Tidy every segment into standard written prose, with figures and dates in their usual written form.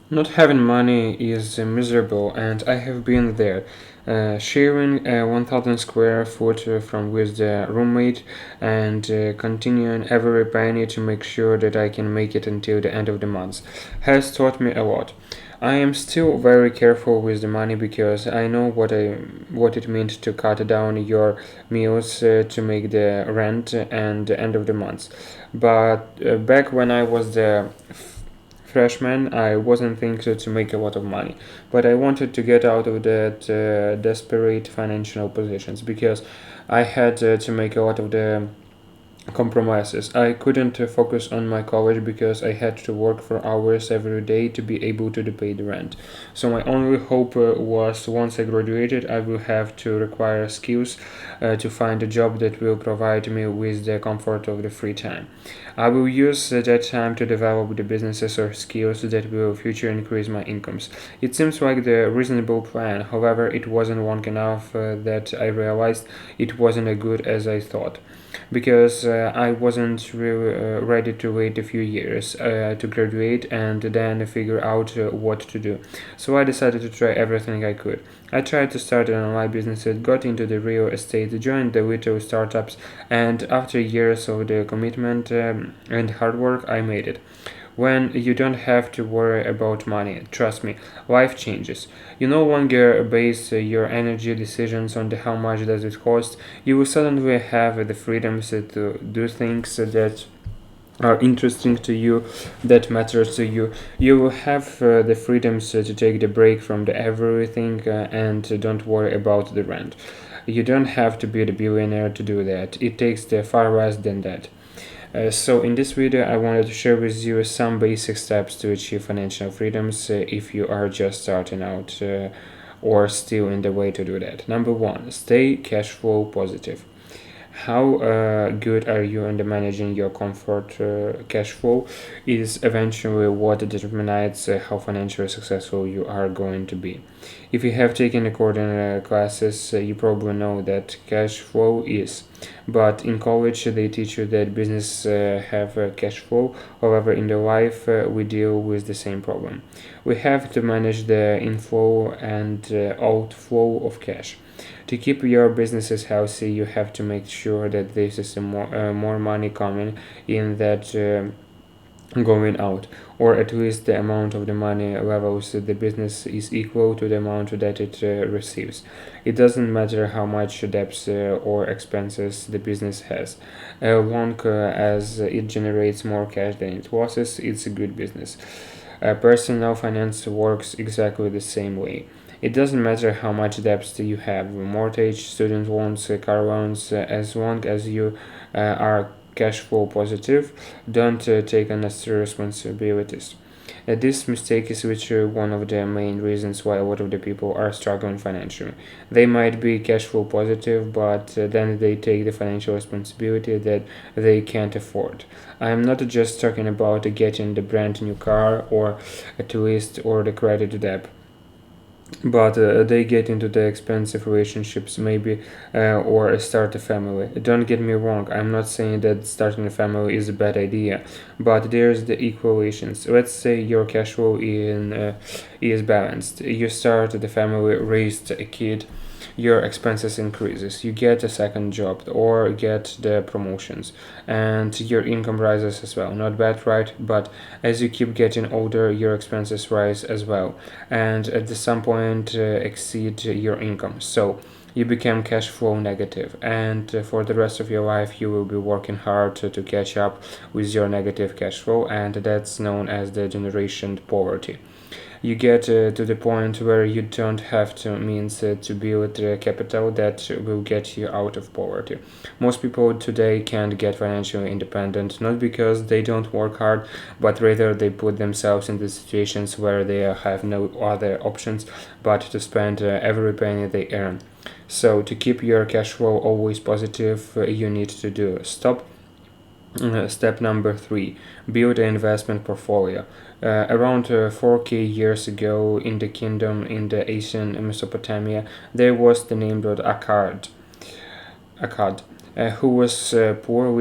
Not having money is miserable, and I have been there. Sharing a 1000 square foot from with the roommate and continuing every penny to make sure that I can make it until the end of the month has taught me a lot. I am still very careful with the money because I know what it means to cut down your meals to make the rent and the end of the month. But back when I was the freshman, I wasn't thinking to make a lot of money, but I wanted to get out of that desperate financial positions because I had to make a lot of the compromises. I couldn't focus on my college because I had to work for hours every day to be able to pay the rent. So my only hope was once I graduated, I will have to require skills to find a job that will provide me with the comfort of the free time. I will use that time to develop the businesses or skills that will future increase my incomes. It seems like the reasonable plan. However, it wasn't long enough that I realized it wasn't as good as I thought because I wasn't really ready to wait a few years to graduate and then figure out what to do. So I decided to try everything I could. I tried to start an online business, got into the real estate, joined the little startups, and after years of the commitment and hard work, I made it. When you don't have to worry about money, trust me, life changes. You no longer base your energy decisions on the how much does it cost. You will suddenly have the freedoms to do things that are interesting to you, that matters to you. You will have the freedoms to take the break from the everything and don't worry about the rent. You don't have to be the billionaire to do that. It takes the far less than that. So in this video, I wanted to share with you some basic steps to achieve financial freedoms if you are just starting out or still in the way to do that. Number one, stay cash flow positive. How good are you in the managing your comfort cash flow is eventually what determines how financially successful you are going to be. If you have taken accounting classes, you probably know that cash flow is. But in college, they teach you that business have cash flow. However, in the life, we deal with the same problem. We have to manage the inflow and outflow of cash. To keep your businesses healthy, you have to make sure that there is more money coming in that going out, or at least the amount of the money levels the business is equal to the amount that it receives. It doesn't matter how much debts or expenses the business has. Long as it generates more cash than it loses, it's a good business. Personal finance works exactly the same way. It doesn't matter how much debts you have, mortgage, student loans, car loans, as long as you are cash flow positive, don't take unnecessary responsibilities. This mistake is literally one of the main reasons why a lot of the people are struggling financially. They might be cash flow positive, but then they take the financial responsibility that they can't afford. I am not just talking about getting the brand new car or at least or the credit debt, but they get into the expensive relationships maybe or start a family. Don't get me wrong, I'm not saying that starting a family is a bad idea, but there's the equations. Let's say your cash flow is balanced. You start the family, raised a kid, your expenses increases, you get a second job or get the promotions, and your income rises as well. Not bad, right? But as you keep getting older, your expenses rise as well, and at some point exceed your income. So you become cash flow negative, and for the rest of your life you will be working hard to catch up with your negative cash flow, and that's known as the generation poverty. You get to the point where you don't have to means to build capital that will get you out of poverty. Most people today can't get financially independent not because they don't work hard, but rather they put themselves in the situations where they have no other options but to spend every penny they earn. So to keep your cash flow always positive, you need to do stop. Step number three, build an investment portfolio. Around 4K years ago in the kingdom in the Asian Mesopotamia, there was the name Akkad. Akkad. who was poor,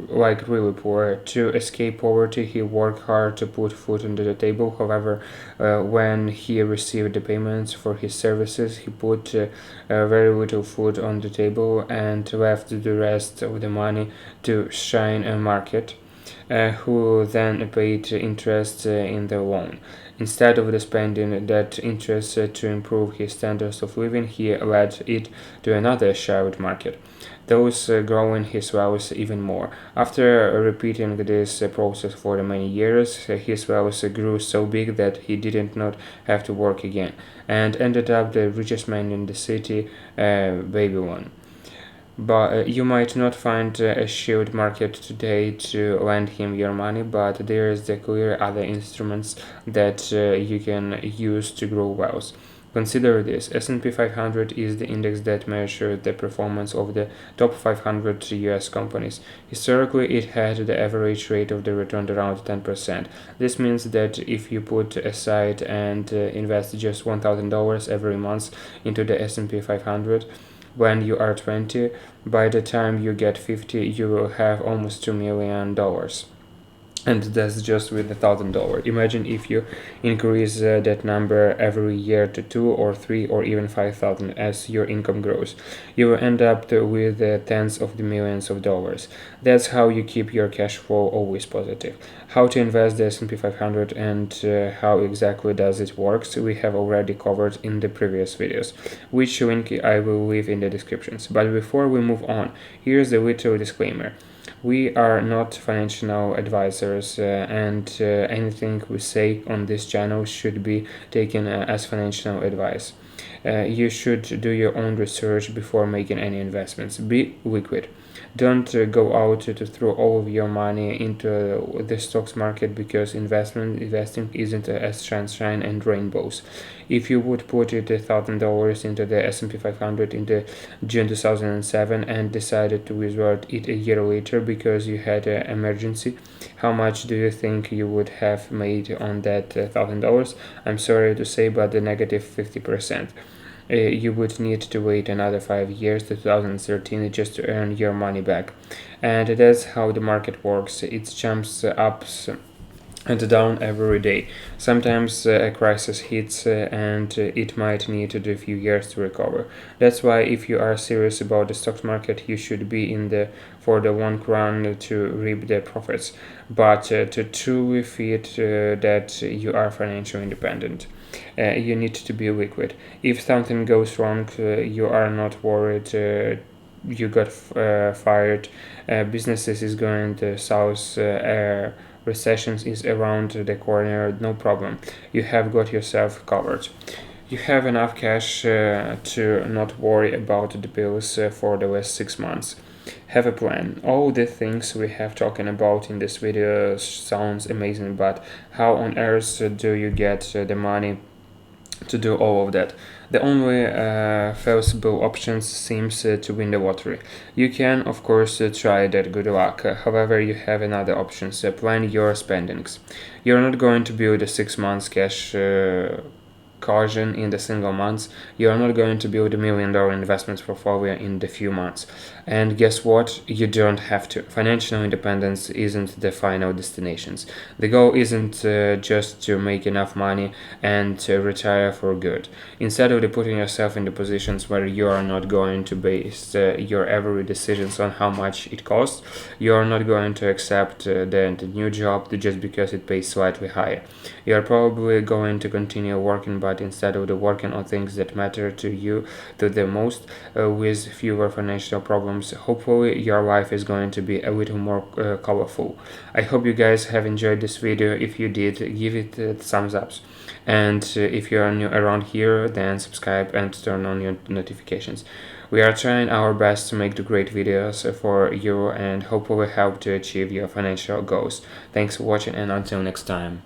like really poor. To escape poverty, he worked hard to put food on the table. However, when he received the payments for his services, he put very little food on the table and left the rest of the money to shine a market, who then paid interest in the loan. Instead of the spending that interest to improve his standards of living, he led it to another shared market, thus growing his wealth even more. After repeating this process for many years, his wealth grew so big that he did not have to work again, and ended up the richest man in the city, Babylon. But you might not find a shared market today to lend him your money, but there is the clear other instruments that you can use to grow wealth. Consider this: S&P 500 is the index that measures the performance of the top 500 US companies. Historically, it had the average rate of the return around 10%. This means that if you put aside and invest just $1,000 every month into the S&P 500, when you are 20, by the time you get 50, you will have almost $2 million. And that's just with $1,000. Imagine if you increase that number every year to 2 or 3 or even 5,000 as your income grows. You will end up with tens of the millions of dollars. That's how you keep your cash flow always positive. How to invest the S&P 500 and how exactly does it works, we have already covered in the previous videos, which link I will leave in the descriptions. But before we move on, here's a little disclaimer. We are not financial advisors, and anything we say on this channel should be taken as financial advice. You should do your own research before making any investments. Be liquid. Don't go out to throw all of your money into the stocks market, because investing isn't as sunshine and rainbows. If you would put $1,000 into the S&P 500 in the June 2007 and decided to withdraw it a year later because you had an emergency, how much do you think you would have made on that $1,000? I'm sorry to say, but the negative 50%. You would need to wait another 5 years to 2013 just to earn your money back. And that's how the market works. It jumps up and down every day. Sometimes a crisis hits and it might need a few years to recover. That's why if you are serious about the stock market, you should be in the for the long run to reap the profits, but to truly feel that you are financially independent. You need to be liquid. If something goes wrong, you are not worried. You got fired. Businesses is going to south. Recessions is around the corner. No problem. You have got yourself covered. You have enough cash to not worry about the bills for the last 6 months. Have a plan. All the things we have talking about in this video sounds amazing, but how on earth do you get the money to do all of that? The only feasible option seems to win the lottery. You can, of course, try that. Good luck. However, you have another option. Plan your spendings. You're not going to build a 6 months cash caution in the single months. You are not going to build $1 million investment portfolio in the few months. And guess what? You don't have to. Financial independence isn't the final destinations. The goal isn't just to make enough money and to retire for good. Instead of putting yourself in the positions where you are not going to base your every decisions on how much it costs, you are not going to accept the new job just because it pays slightly higher. You are probably going to continue working, but instead of working on things that matter to you the most, with fewer financial problems, hopefully your life is going to be a little more colorful. I hope you guys have enjoyed this video. If you did, give it thumbs up. And if you are new around here, then subscribe and turn on your notifications. We are trying our best to make the great videos for you and hopefully help to achieve your financial goals. Thanks for watching, and until next time.